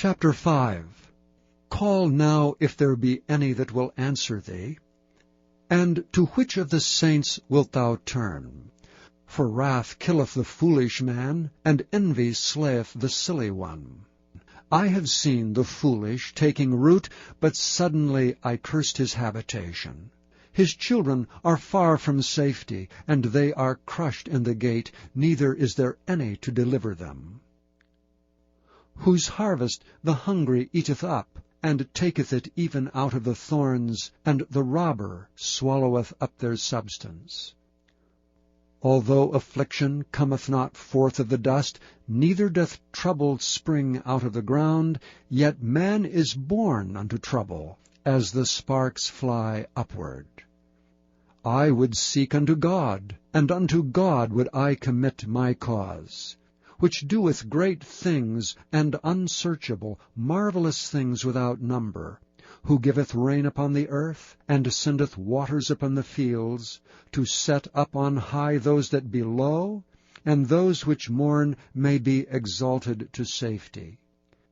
Chapter 5. Call now if there be any that will answer thee. And to which of the saints wilt thou turn? For wrath killeth the foolish man, and envy slayeth the silly one. I have seen the foolish taking root, but suddenly I cursed his habitation. His children are far from safety, and they are crushed in the gate, neither is there any to deliver them. Whose harvest the hungry eateth up, and taketh it even out of the thorns, and the robber swalloweth up their substance. Although affliction cometh not forth of the dust, neither doth trouble spring out of the ground, yet man is born unto trouble, as the sparks fly upward. I would seek unto God, and unto God would I commit my cause, which doeth great things, and unsearchable, marvelous things without number, who giveth rain upon the earth, and sendeth waters upon the fields, to set up on high those that be low, and those which mourn may be exalted to safety.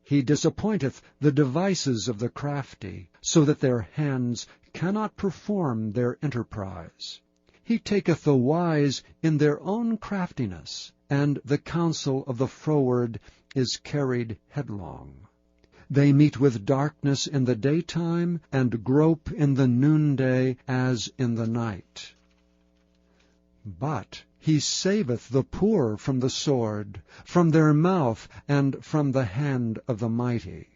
He disappointeth the devices of the crafty, so that their hands cannot perform their enterprise. He taketh the wise in their own craftiness, and the counsel of the froward is carried headlong. They meet with darkness in the daytime, and grope in the noonday as in the night. But he saveth the poor from the sword, from their mouth, and from the hand of the mighty.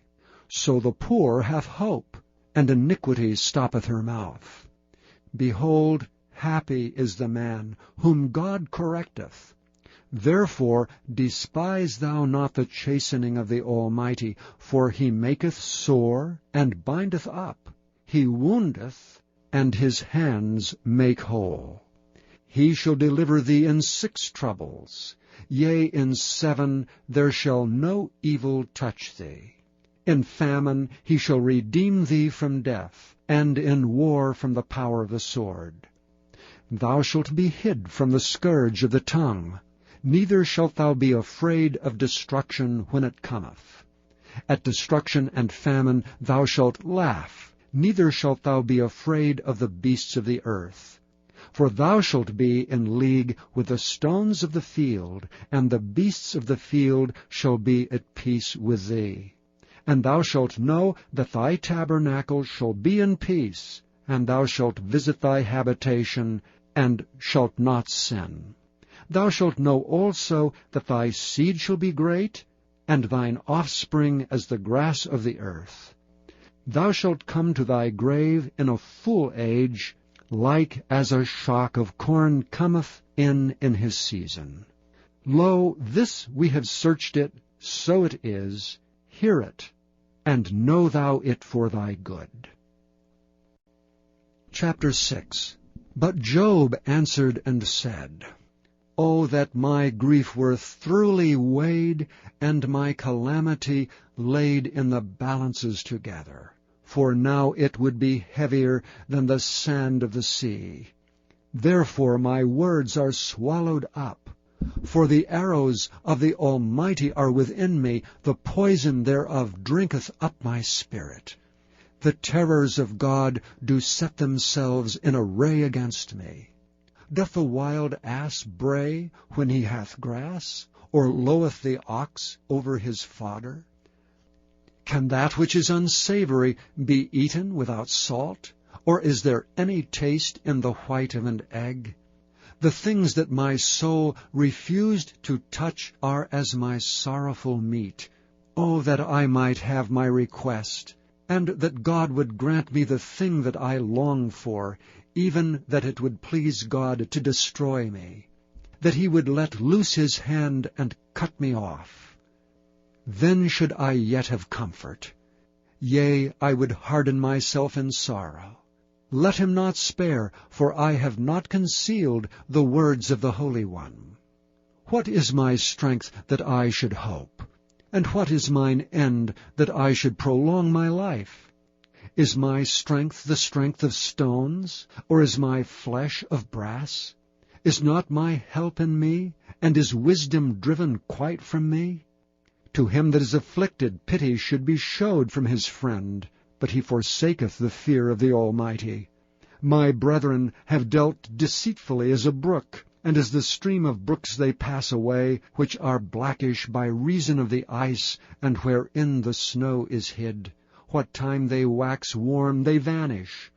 So the poor hath hope, and iniquity stoppeth her mouth. Behold, happy is the man whom God correcteth. Therefore despise thou not the chastening of the Almighty, for he maketh sore, and bindeth up. He woundeth, and his hands make whole. He shall deliver thee in 6 troubles. Yea, in 7 there shall no evil touch thee. In famine he shall redeem thee from death, and in war from the power of the sword. Thou shalt be hid from the scourge of the tongue, neither shalt thou be afraid of destruction when it cometh. At destruction and famine thou shalt laugh, neither shalt thou be afraid of the beasts of the earth. For thou shalt be in league with the stones of the field, and the beasts of the field shall be at peace with thee. And thou shalt know that thy tabernacle shall be in peace, and thou shalt visit thy habitation, and shalt not sin. Thou shalt know also that thy seed shall be great, and thine offspring as the grass of the earth. Thou shalt come to thy grave in a full age, like as a shock of corn cometh in his season. Lo, this we have searched it, so it is. Hear it, and know thou it for thy good. Chapter 6. But Job answered and said, O that my grief were thoroughly weighed, and my calamity laid in the balances together. For now it would be heavier than the sand of the sea. Therefore my words are swallowed up. For the arrows of the Almighty are within me, the poison thereof drinketh up my spirit. The terrors of God do set themselves in array against me. Doth the wild ass bray when he hath grass, or loweth the ox over his fodder? Can that which is unsavory be eaten without salt? Or is there any taste in the white of an egg? The things that my soul refused to touch are as my sorrowful meat. Oh, that I might have my request, and that God would grant me the thing that I long for, even that it would please God to destroy me, that he would let loose his hand and cut me off. Then should I yet have comfort. Yea, I would harden myself in sorrow. Let him not spare, for I have not concealed the words of the Holy One. What is my strength that I should hope? And what is mine end that I should prolong my life? Is my strength the strength of stones, or is my flesh of brass? Is not my help in me, and is wisdom driven quite from me? To him that is afflicted pity should be showed from his friend, but he forsaketh the fear of the Almighty. My brethren have dealt deceitfully as a brook, and as the stream of brooks they pass away, which are blackish by reason of the ice, and wherein the snow is hid. What time they wax warm, they vanish.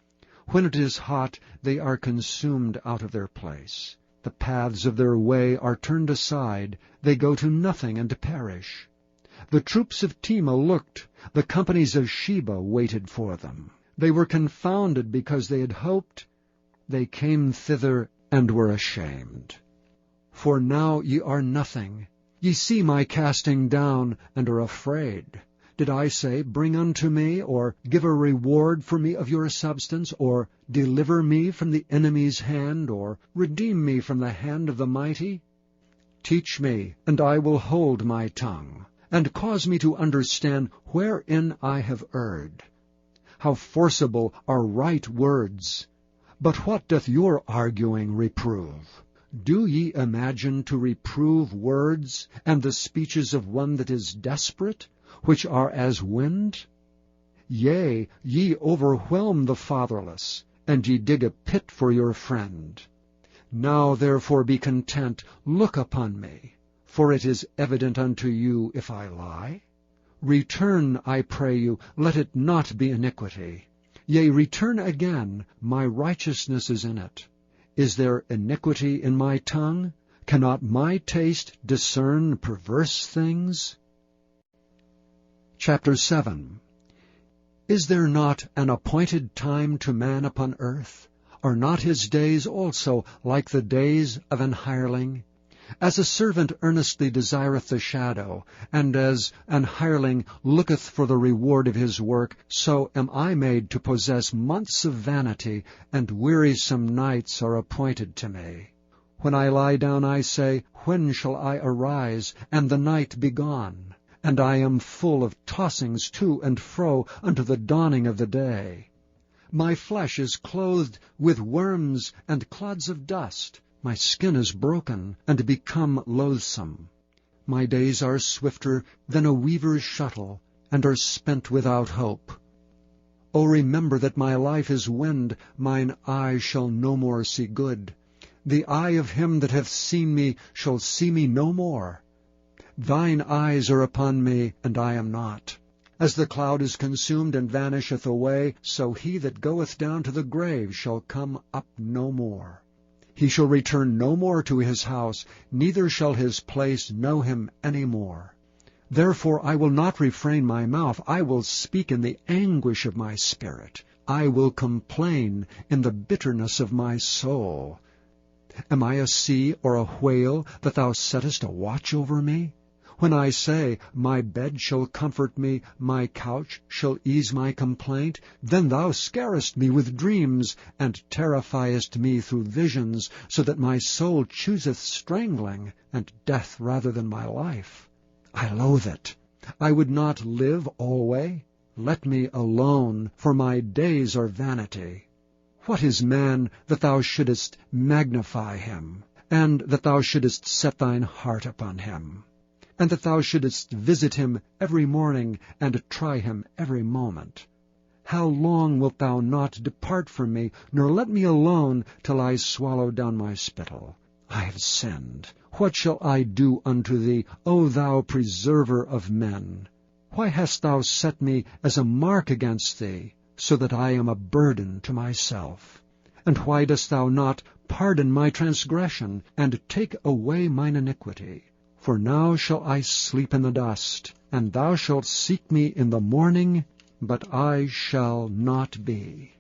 When it is hot, they are consumed out of their place. The paths of their way are turned aside, they go to nothing and perish. The troops of Tema looked, the companies of Sheba waited for them. They were confounded because they had hoped. They came thither and were ashamed. For now ye are nothing. Ye see my casting down, and are afraid. Did I say, Bring unto me, or give a reward for me of your substance, or deliver me from the enemy's hand, or redeem me from the hand of the mighty? Teach me, and I will hold my tongue, and cause me to understand wherein I have erred. How forcible are right words! But what doth your arguing reprove? Do ye imagine to reprove words, and the speeches of one that is desperate, which are as wind? Yea, ye overwhelm the fatherless, and ye dig a pit for your friend. Now therefore be content, look upon me, for it is evident unto you if I lie. Return, I pray you, let it not be iniquity. Yea, return again, my righteousness is in it. Is there iniquity in my tongue? Cannot my taste discern perverse things? Chapter 7. Is there not an appointed time to man upon earth? Are not his days also like the days of an hireling? As a servant earnestly desireth the shadow, and as an hireling looketh for the reward of his work, so am I made to possess months of vanity, and wearisome nights are appointed to me. When I lie down, I say, When shall I arise, and the night be gone? And I am full of tossings to and fro unto the dawning of the day. My flesh is clothed with worms and clods of dust. My skin is broken, and become loathsome. My days are swifter than a weaver's shuttle, and are spent without hope. O remember that my life is wind, mine eye shall no more see good. The eye of him that hath seen me shall see me no more. Thine eyes are upon me, and I am not. As the cloud is consumed and vanisheth away, so he that goeth down to the grave shall come up no more. He shall return no more to his house, neither shall his place know him any more. Therefore I will not refrain my mouth, I will speak in the anguish of my spirit. I will complain in the bitterness of my soul. Am I a sea or a whale, that thou settest a watch over me? When I say, My bed shall comfort me, my couch shall ease my complaint, then thou scarest me with dreams, and terrifiest me through visions, so that my soul chooseth strangling, and death rather than my life. I loathe it. I would not live alway. Let me alone, for my days are vanity. What is man, that thou shouldest magnify him, and that thou shouldest set thine heart upon him? And that thou shouldest visit him every morning, and try him every moment. How long wilt thou not depart from me, nor let me alone, till I swallow down my spittle? I have sinned. What shall I do unto thee, O thou preserver of men? Why hast thou set me as a mark against thee, so that I am a burden to myself? And why dost thou not pardon my transgression, and take away mine iniquity? For now shall I sleep in the dust, and thou shalt seek me in the morning, but I shall not be.